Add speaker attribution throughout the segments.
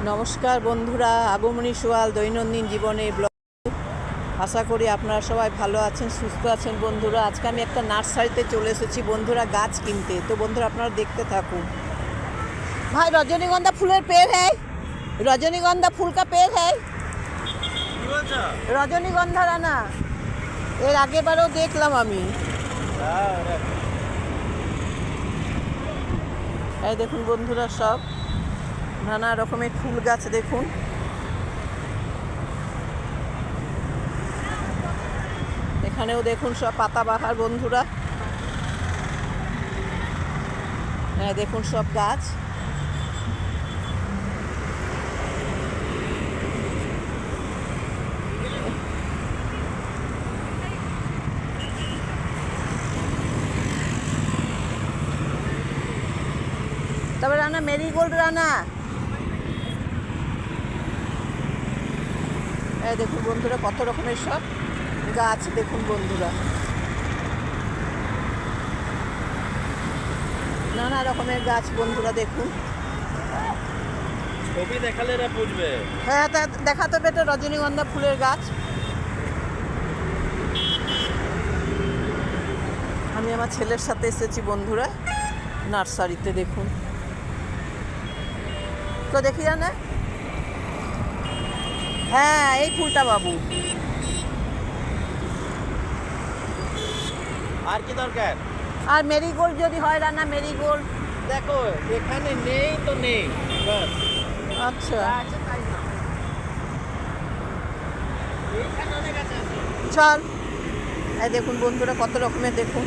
Speaker 1: নমস্কার বন্ধুরা, আগমনী সোয়াল দৈনন্দিন জীবনে ব্লগ। আশা করি আপনারা সবাই ভালো আছেন, সুস্থ আছেন। বন্ধুরা, আজকে আমি একটা নার্সারিতে চলে এসেছি বন্ধুরা, গাছ কিনতে। তো বন্ধুরা, আপনারা দেখতে থাকুন। ভাই, রজনীগন্ধা ফুলের পেड़ है? রজনীগন্ধা ফুল का पेड़ है? রজনীগন্ধা রানা, এর আগেবারও দেখলাম আমি। এই দেখুন বন্ধুরা, সব নানা রকমের ফুল গাছ দেখুন। এখানেও দেখুন সব পাতাবাহার বন্ধুরা। হ্যাঁ, দেখুন সব গাছ। তবে রানা, মেরিগোল্ড রানা। এই দেখুন বন্ধুরা, কত রকমের সব গাছ দেখুন বন্ধুরা, নানা রকমের গাছ বন্ধুরা দেখুন।
Speaker 2: ছবি দেখালে এরা বুঝবে।
Speaker 1: হ্যাঁ, তা দেখাতে হবে, এটা রজনীগন্ধা ফুলের গাছ। আমি আমার ছেলের সাথে এসেছি বন্ধুরা নার্সারিতে। দেখুন তো, দেখি না। হ্যাঁ, এই ফুলটা বাবু।
Speaker 2: আর কি দরকার?
Speaker 1: আর মেরিগোল্ড যদি হয় রানা, মেরিগোল্ড।
Speaker 2: দেখো, এখানে নেই তো নেই, বাস।
Speaker 1: আচ্ছা,
Speaker 2: এখানে অনেক আছে।
Speaker 1: চল। এই দেখুন বন্ধুরা, কত রকমের দেখুন।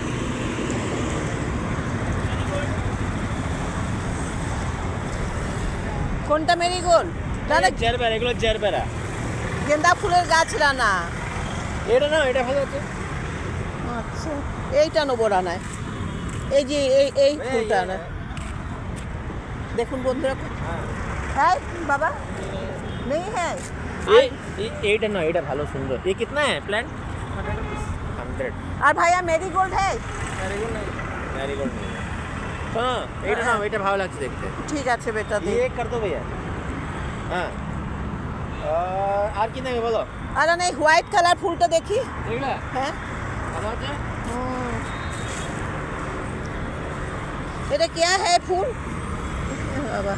Speaker 1: কোনটা মেরিগোল্ড রানা?
Speaker 2: জারবেরা, এগুলো জারবেরা।
Speaker 1: গেন্দা ফুলের গাছ রানা।
Speaker 2: এটা না, এটা ভালো আছে।
Speaker 1: আচ্ছা, এইটা নেবো রানায়। এই যে এই ফুলটা না, দেখুন বন্ধুরা। হ্যাঁ বাবা, নেই। হ্যাঁ,
Speaker 2: এইটা না, এটা ভালো সুন্দর। ये कितना है प्लांट? 100।
Speaker 1: আর ভাইয়া মেরিগোল্ড হ্যাঁ?
Speaker 2: मैरीगोल्ड नहीं, मैरीगोल्ड नहीं। हाँ, এইটা না, এটা ভালো লাগছে দেখতে।
Speaker 1: ঠিক আছে বেটা, দে।
Speaker 2: ये कर दो भैया। हाँ, আর কি নেবে বলো?
Speaker 1: আর না, এই হোয়াইট কালার ফুলটা দেখি।
Speaker 2: এগুলা
Speaker 1: হ্যাঁ,
Speaker 2: ভালো আছে।
Speaker 1: এটা क्या है ফুল বাবা?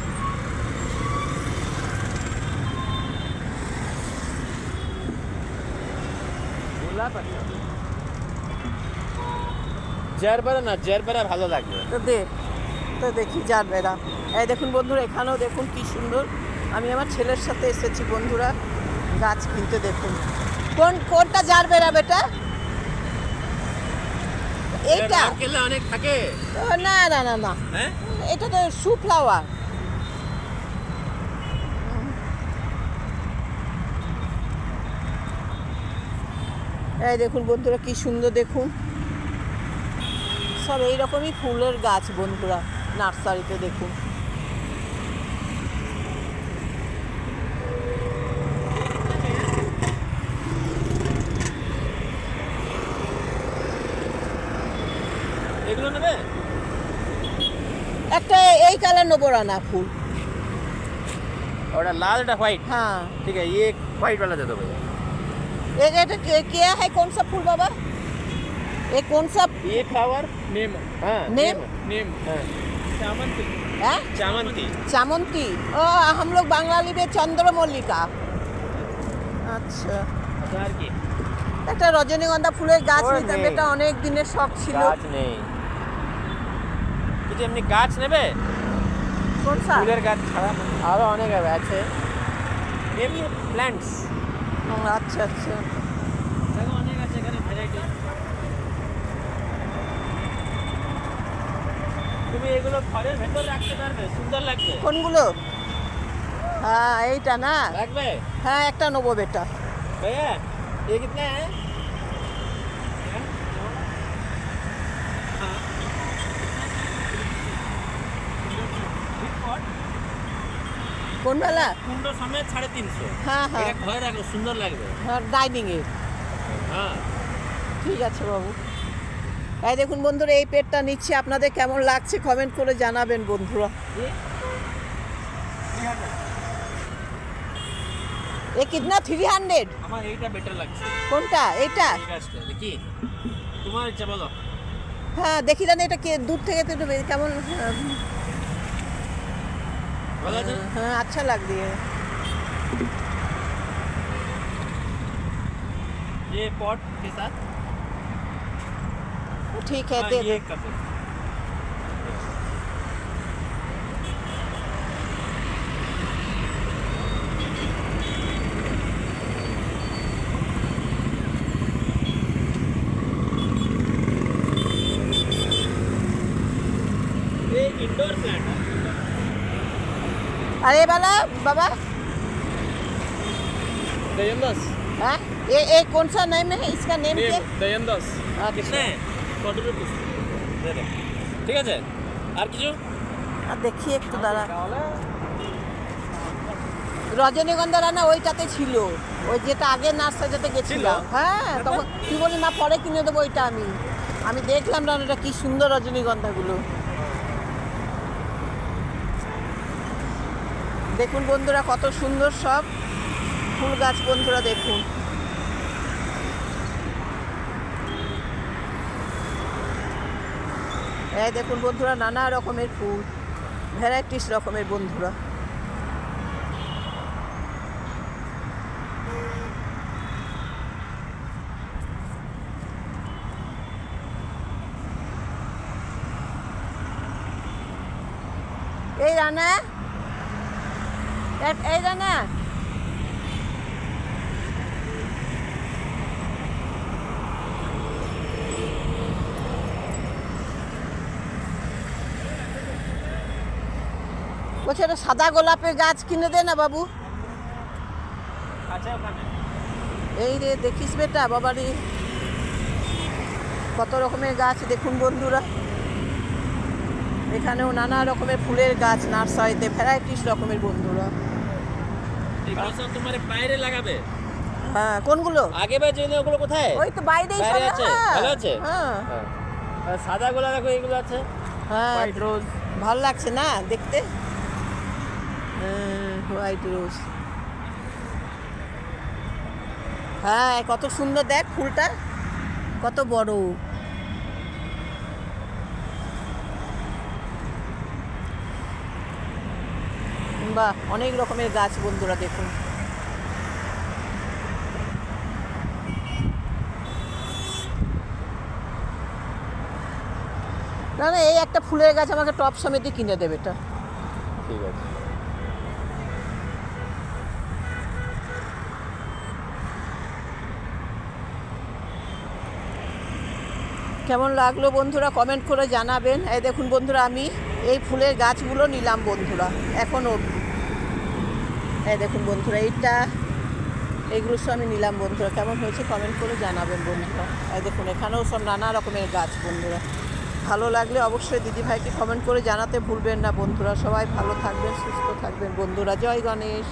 Speaker 2: গোলাপ আছে। জারবেরা না, জারবেরা ভালো লাগবে।
Speaker 1: তো দে, তো দেখি জারবেরা। এই দেখুন বন্ধুরা, এখানেও দেখুন কি সুন্দর। আমি আমার ছেলের সাথে এসেছি বন্ধুরা গাছ কিনতে। দেখুন কোনটা জারবেরা বেটা? এইটা?
Speaker 2: নারকেলে অনেক থাকে।
Speaker 1: না না না না,
Speaker 2: হ্যাঁ,
Speaker 1: এটা তো শু ফ্লাওয়ার। এই দেখুন বন্ধুরা, কি সুন্দর দেখুন। সব এইরকমই ফুলের গাছ বন্ধুরা নার্সারিতে দেখুন।
Speaker 2: এগুলো নেবে?
Speaker 1: একটা এই কালার নেবো রানা ফুল।
Speaker 2: ওটা लाल, এটা হোয়াইট।
Speaker 1: हाँ,
Speaker 2: ठीक है, ये व्हाइट वाला दे दो भैया।
Speaker 1: এটা क्या है? कौन सा फूल बाबा? ये कौन सा?
Speaker 2: ये फ्लावर नेम। हाँ,
Speaker 1: नेम?
Speaker 2: नेम। हाँ, चामंती।
Speaker 1: है
Speaker 2: चामंती।
Speaker 1: चामुंती। ओ, हम लोग बंगाली में चंद्रमल्लिका। আচ্ছা,
Speaker 2: আর কি?
Speaker 1: একটা রজনীগন্ধা ফুলের গাছ
Speaker 2: ওর
Speaker 1: নিতাম,
Speaker 2: নেই।
Speaker 1: এটা অনেক দিনের শখ ছিল।
Speaker 2: গাছ নেই কিছু, এমনি গাছ নেবে?
Speaker 1: কোন সা?
Speaker 2: ফুলের গাছ ছাড়া আরো অনেক আছে, এমনি প্ল্যান্টস।
Speaker 1: আচ্ছা আচ্ছা,
Speaker 2: দেখো অনেক আছে এখানে ভ্যারাইটি। তুমি এগুলো ঘরের ভেতর রাখতে পারবে, সুন্দর লাগবে।
Speaker 1: কোনগুলো? হ্যাঁ, এইটা না।
Speaker 2: রাখবে?
Speaker 1: হ্যাঁ, একটা নেবো বেটা।
Speaker 2: भैया ये कितना है?
Speaker 1: কোন বেলা?
Speaker 2: কুন্ডো সমেত 350।
Speaker 1: হ্যাঁ হ্যাঁ
Speaker 2: এটা ঘরে রাখো, সুন্দর লাগবে।
Speaker 1: হ্যাঁ, ডাইনিং এ।
Speaker 2: হ্যাঁ,
Speaker 1: ঠিক আছে বাবু। এই দেখুন বন্ধুরা, এই পেটটা নিচ্ছি। আপনাদের কেমন লাগছে কমেন্ট করে জানাবেন বন্ধুরা। এ কিতনা 300?
Speaker 2: আমার এইটা বেটার লাগছে
Speaker 1: কোনটা এইটা?
Speaker 2: এই গাছটা দেখি তোমার ইচ্ছা বলো
Speaker 1: হ্যাঁ দেখি জানি এটা কে দূর থেকে তো একটু কেমন
Speaker 2: ভালো আছে না?
Speaker 1: हाँ अच्छा लग रही है
Speaker 2: ये पॉट के साथ
Speaker 1: ठीक है
Speaker 2: हाँ,
Speaker 1: दे
Speaker 2: ये
Speaker 1: दो
Speaker 2: एक कर दो ये इंडोर प्लांट है
Speaker 1: अरे वाला बाबा
Speaker 2: दयंदस
Speaker 1: हाँ ये कौन सा नेम है इसका नेम क्या
Speaker 2: दयंदस कितने
Speaker 1: अच्छा
Speaker 2: हैं 40 रुपीस दे दे ঠিক আছে আর কিছু
Speaker 1: আর দেখি একটু দাঁড়া রজনীগন্ধা রানা ওইটাতে ছিল ওই যেটা আগে নার্সারিতে গেছিলাম
Speaker 2: ছিল?
Speaker 1: হ্যাঁ তখন তুই বলি না পরে কিনে দেবো ওইটা আমি দেখলাম রানাটা কি সুন্দর রজনীগন্ধাগুলো দেখুন বন্ধুরা কত সুন্দর সব ফুল গাছ বন্ধুরা দেখুন এই দেখুন বন্ধুরা নানা রকমের ফুল ভ্যারাইটিস রকমের বন্ধুরা এই রানা এই রানা বলছে একটা সাদা গোলাপের গাছ কিনে দে না বাবু
Speaker 2: আচ্ছা ওখানে
Speaker 1: এই রে দেখিস বেটা বাবারে কত রকমের গাছ দেখুন বন্ধুরা এখানেও নানা রকমের ফুলের গাছ নার্সারিতে ভ্যারাইটিস রকমের বন্ধুরা
Speaker 2: এগুলো সব তোমার বাইরে লাগাবে
Speaker 1: হ্যাঁ কোনগুলো
Speaker 2: আগে বা জেনে ওগুলো কোথায়
Speaker 1: ওই তো বাইরেই
Speaker 2: বাইরে
Speaker 1: সব
Speaker 2: আছে ভালো আছে
Speaker 1: হ্যাঁ
Speaker 2: আর সাদা গোলা দেখো এগুলো আছে
Speaker 1: হ্যাঁ
Speaker 2: হোয়াইট রোজ
Speaker 1: ভালো লাগছে না দেখতে হোয়াইট রোজ হ্যাঁ কত সুন্দর দেখ ফুলটা কত বড় বাহ অনেক রকমের গাছ বন্ধুরা দেখুন না না এই একটা ফুলের গাছ আমাকে টপ সমেতই কিনে দেবে এটা
Speaker 2: ঠিক আছে
Speaker 1: কেমন লাগলো বন্ধুরা কমেন্ট করে জানাবেন এই দেখুন বন্ধুরা আমি এই ফুলের গাছগুলো নিলাম বন্ধুরা এখনও এই দেখুন বন্ধুরা এইগুলো সব আমি নিলাম বন্ধুরা কেমন হয়েছে কমেন্ট করে জানাবেন বন্ধুরা এই দেখুন এখানেও সব নানা রকমের গাছ বন্ধুরা ভালো লাগলে অবশ্যই দিদিভাইকে কমেন্ট করে জানাতে ভুলবেন না বন্ধুরা সবাই ভালো থাকবেন সুস্থ থাকবেন বন্ধুরা জয় গণেশ